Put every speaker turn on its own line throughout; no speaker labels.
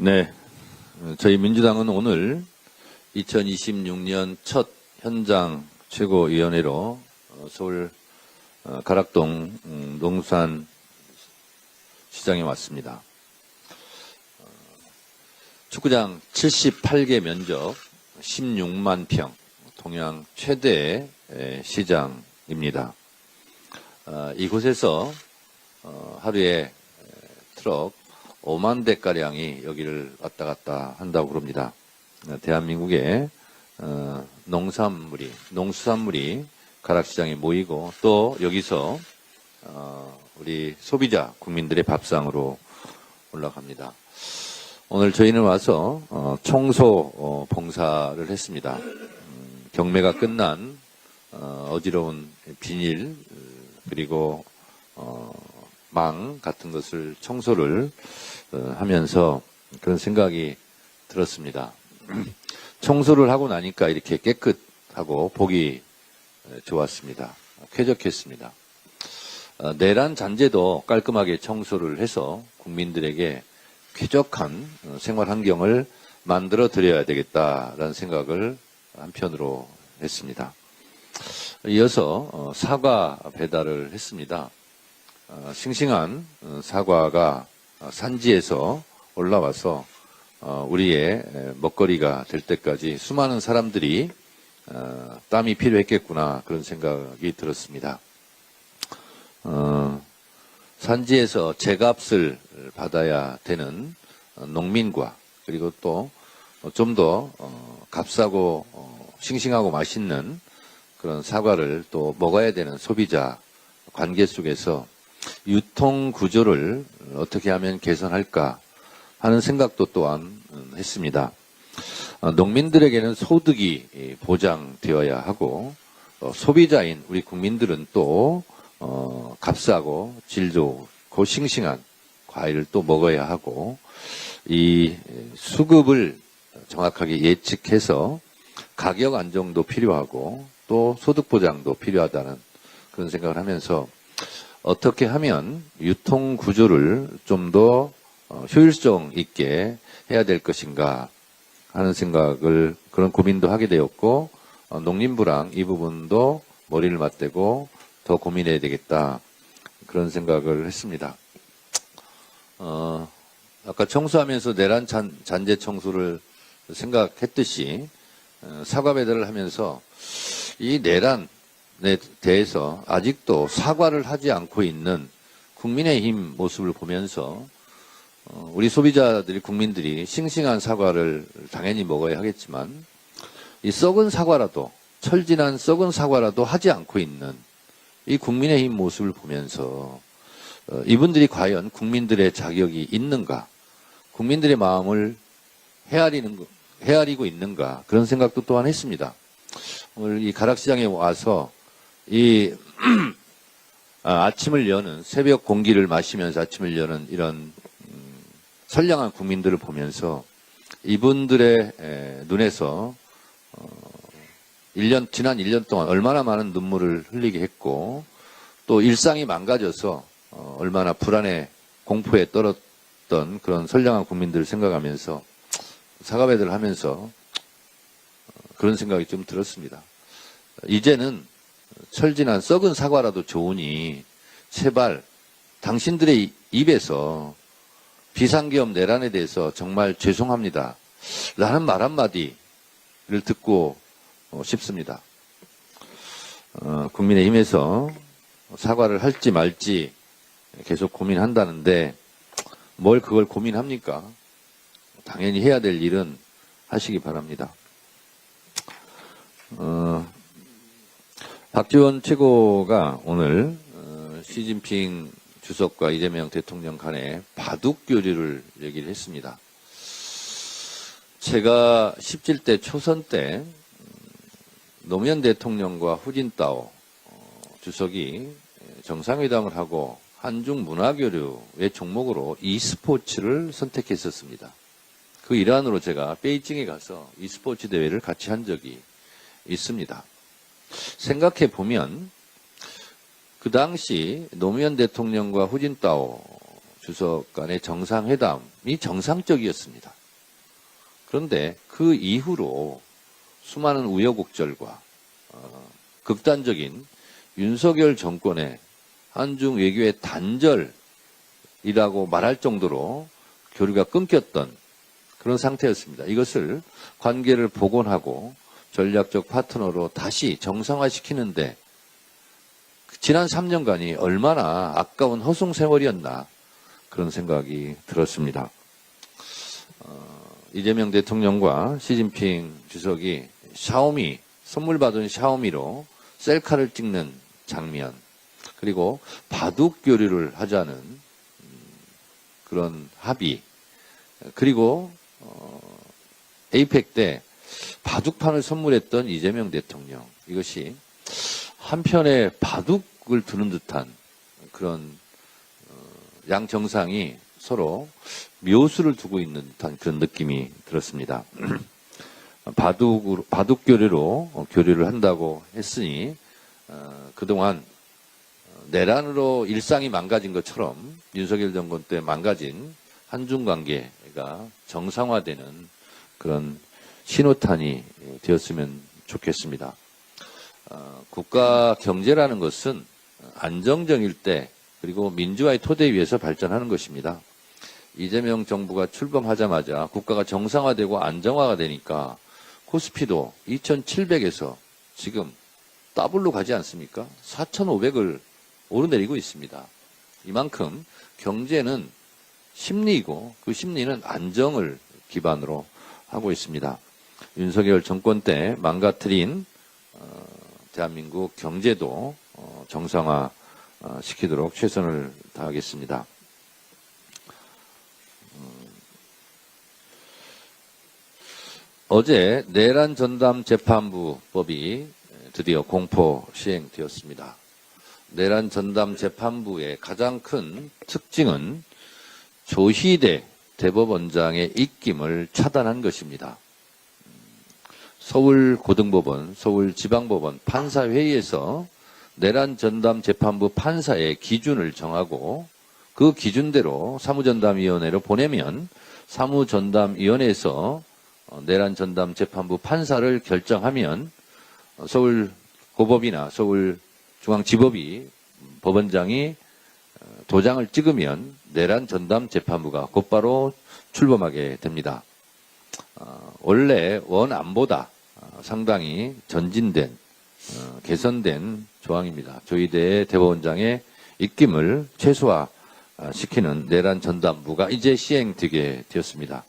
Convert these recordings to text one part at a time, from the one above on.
네, 저희 민주당은 오늘 2026년 첫 현장 최고위원회로 서울 가락동 농수산 시장에 왔습니다. 축구장 78개 면적 16만 평, 동양 최대 시장입니다. 이곳에서 하루에 트럭 5만 대가량이 여기를 왔다 갔다 한다고 그럽니다. 대한민국의 농수산물이 가락시장에 모이고 또 여기서 우리 소비자 국민들의 밥상으로 올라갑니다. 오늘 저희는 와서 청소 봉사를 했습니다. 경매가 끝난 어지러운 비닐 그리고 망 같은 것을 청소를 하면서 그런 생각이 들었습니다. 청소를 하고 나니까 이렇게 깨끗하고 보기 좋았습니다. 쾌적했습니다. 내란 잔재도 깔끔하게 청소를 해서 국민들에게 쾌적한 생활 환경을 만들어 드려야 되겠다라는 생각을 한편으로 했습니다. 이어서 사과 배달을 했습니다. 싱싱한 사과가 산지에서 올라와서 우리의 먹거리가 될 때까지 수많은 사람들이 땀이 필요했겠구나 그런 생각이 들었습니다. 산지에서 제값을 받아야 되는 농민과 그리고 또 좀 더 값싸고 싱싱하고 맛있는 그런 사과를 또 먹어야 되는 소비자 관계 속에서 유통 구조를 어떻게 하면 개선할까 하는 생각도 또한 했습니다. 농민들에게는 소득이 보장되어야 하고 소비자인 우리 국민들은 또 값싸고 질 좋고 싱싱한 과일을 또 먹어야 하고 이 수급을 정확하게 예측해서 가격 안정도 필요하고 또 소득 보장도 필요하다는 그런 생각을 하면서 어떻게 하면 유통 구조를 좀 더 효율성 있게 해야 될 것인가 하는 생각을 그런 고민도 하게 되었고 농림부랑 이 부분도 머리를 맞대고 더 고민해야 되겠다 그런 생각을 했습니다. 아까 청소하면서 내란 잔재 청소를 생각했듯이 사과 배달을 하면서 이 내란에 대해서 아직도 사과를 하지 않고 있는 국민의힘 모습을 보면서 우리 소비자들이 국민들이 싱싱한 사과를 당연히 먹어야 하겠지만 이 썩은 사과라도 철진한 썩은 사과라도 하지 않고 있는 이 국민의힘 모습을 보면서 이분들이 국민들의 자격이 있는가 국민들의 마음을 헤아리고 있는가 그런 생각도 또한 했습니다. 오늘 이 가락시장에 와서 이 아침을 여는 새벽 공기를 마시면서 아침을 여는 이런 선량한 국민들을 보면서 이분들의 눈에서 지난 1년 동안 얼마나 많은 눈물을 흘리게 했고 또 일상이 망가져서 얼마나 불안에 공포에 떨었던 그런 선량한 국민들을 생각하면서 사과 배달을 하면서 그런 생각이 좀 들었습니다. 이제는 철진한 썩은 사과라도 좋으니 제발 당신들의 입에서 비상계엄 내란에 대해서 정말 죄송합니다 라는 말 한마디를 듣고 싶습니다. 국민의힘에서 사과를 할지 말지 계속 고민한다는데 뭘 그걸 고민합니까? 당연히 해야 될 일은 하시기 바랍니다. 박지원 최고가 오늘 시진핑 주석과 이재명 대통령 간에 바둑 교류를 얘기를 했습니다. 제가 17대 초선 때 노무현 대통령과 후진타오 주석이 정상회담을 하고 한중 문화교류의 종목으로 e스포츠를 선택했었습니다. 그 일환으로 제가 베이징에 가서 e스포츠 대회를 같이 한 적이 있습니다. 생각해 보면 그 당시 노무현 대통령과 후진타오 주석 간의 정상회담 정상적이었습니다. 그런데 그 이후로 수많은 우여곡절과 극단적인 윤석열 정권의 한중 외교의 단절이라고 말할 정도로 교류가 끊겼던 그런 상태였습니다. 이것을 관계를 복원하고 전략적 파트너로 다시 정상화시키는데 지난 3년간이 얼마나 아까운 허송 세월이었나 그런 생각이 들었습니다. 이재명 대통령과 시진핑 주석이 샤오미, 선물 받은 샤오미로 셀카를 찍는 장면, 그리고 바둑 교류를 하자는 그런 합의, 그리고 에이펙 때 바둑판을 선물했던 이재명 대통령, 이것이 한편에 바둑을 두는 듯한 그런 양 정상이 서로 묘수를 두고 있는 듯한 그런 느낌이 들었습니다. 바둑 교류로 교류를 한다고 했으니 그동안 내란으로 일상이 망가진 것처럼 윤석열 정권 때 망가진 한중 관계가 정상화되는 그런 신호탄이 되었으면 좋겠습니다. 국가 경제라는 것은 안정적일 때 그리고 민주화의 토대 위에서 발전하는 것입니다. 이재명 정부가 출범하자마자 국가가 정상화되고 안정화가 되니까 코스피도 2,700에서 지금 더블로 가지 않습니까? 4,500을 오르내리고 있습니다. 이만큼 경제는 심리이고 그 심리는 안정을 기반으로 하고 있습니다. 윤석열 정권 때 망가뜨린 대한민국 경제도 정상화 시키도록 최선을 다하겠습니다. 어제 내란 전담 재판부법이 드디어 공포 시행되었습니다. 내란 전담 재판부의 가장 큰 특징은 조희대 대법원장의 입김을 차단한 것입니다. 서울고등법원, 서울지방법원 판사회의에서 내란 전담 재판부 판사의 기준을 정하고 그 기준대로 사무전담위원회로 보내면 사무전담위원회에서 내란 전담 재판부 판사를 결정하면 서울고법이나 서울중앙지법이 법원장이 도장을 찍으면 내란 전담 재판부가 곧바로 출범하게 됩니다. 원래 원안보다 상당히 전진된 개선된 조항입니다. 조희대 대법원장의 입김을 최소화시키는 내란 전담부가 이제 시행되게 되었습니다.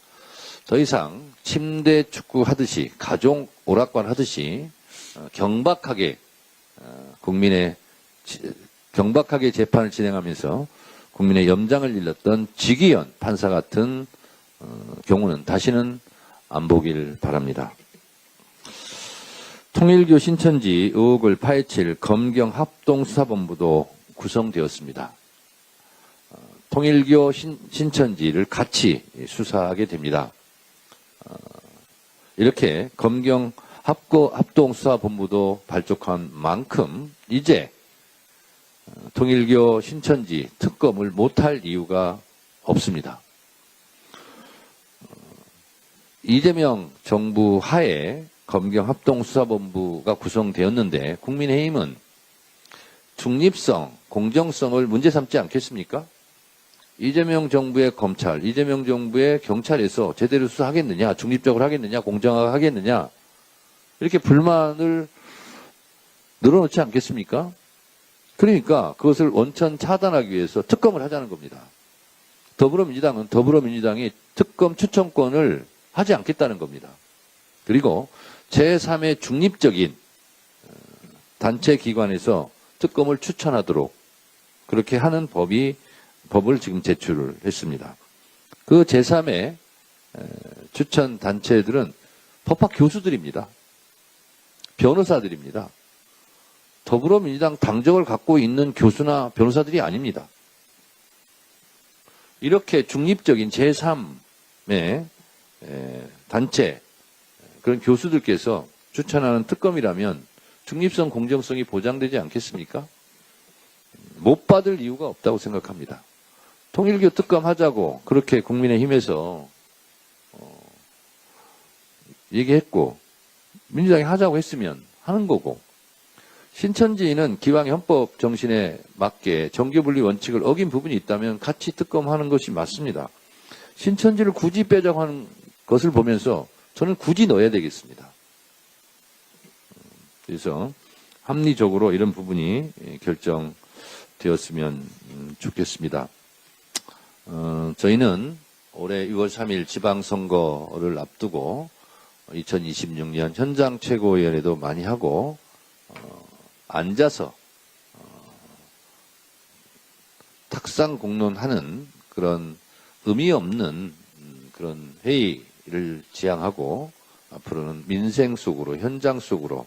더 이상 침대 축구 하듯이 가족 오락관 하듯이 경박하게 경박하게 재판을 진행하면서 국민의 염장을 일렀던 지기현 판사 같은 경우는 다시는 안 보길 바랍니다. 통일교 신천지 의혹을 파헤칠 검경 합동수사본부도 구성되었습니다. 통일교 신천지를 같이 수사하게 됩니다. 이렇게 검경 합동수사본부도 발족한 만큼 이제 통일교 신천지 특검을 못할 이유가 없습니다. 이재명 정부 하에 검경 합동수사본부가 구성되었는데 국민의힘은 중립성, 공정성을 문제 삼지 않겠습니까? 이재명 정부의 검찰, 이재명 정부의 경찰에서 제대로 수사하겠느냐, 중립적으로 하겠느냐, 공정하게 하겠느냐, 이렇게 불만을 늘어놓지 않겠습니까? 그러니까 그것을 원천 차단하기 위해서 특검을 하자는 겁니다. 더불어민주당은 더불어민주당이 특검 추천권을 하지 않겠다는 겁니다. 그리고 제3의 중립적인 단체 기관에서 특검을 추천하도록 그렇게 하는 법을 지금 제출을 했습니다. 그 제3의 추천 단체들은 법학 교수들입니다. 변호사들입니다. 더불어민주당 당적을 갖고 있는 교수나 변호사들이 아닙니다. 이렇게 중립적인 제3의 단체, 그런 교수들께서 추천하는 특검이라면 중립성, 공정성이 보장되지 않겠습니까? 못 받을 이유가 없다고 생각합니다. 통일교 특검하자고 그렇게 국민의힘에서 얘기했고 민주당이 하자고 했으면 하는 거고 신천지는 기왕 헌법 정신에 맞게 정교분리 원칙을 어긴 부분이 있다면 같이 특검하는 것이 맞습니다. 신천지를 굳이 빼자고 하는 것을 보면서 저는 굳이 넣어야 되겠습니다. 그래서 합리적으로 이런 부분이 결정되었으면 좋겠습니다. 저희는 올해 6월 3일 지방선거를 앞두고 2026년 현장 최고위원회도 많이 하고 앉아서 탁상 공론하는 그런 의미 없는 그런 회의를 지향하고 앞으로는 민생 속으로 현장 속으로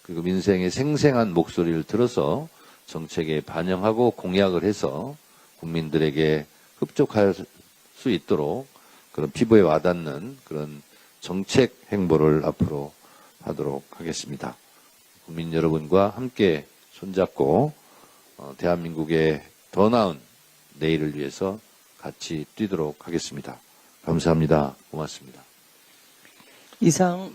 그리고 민생의 생생한 목소리를 들어서 정책에 반영하고 공약을 해서 국민들에게 흡족할 수 있도록 그런 피부에 와닿는 그런 정책 행보를 앞으로 하도록 하겠습니다. 국민 여러분과 함께 손잡고 대한민국의 더 나은 내일을 위해서 같이 뛰도록 하겠습니다. 감사합니다. 고맙습니다.
이상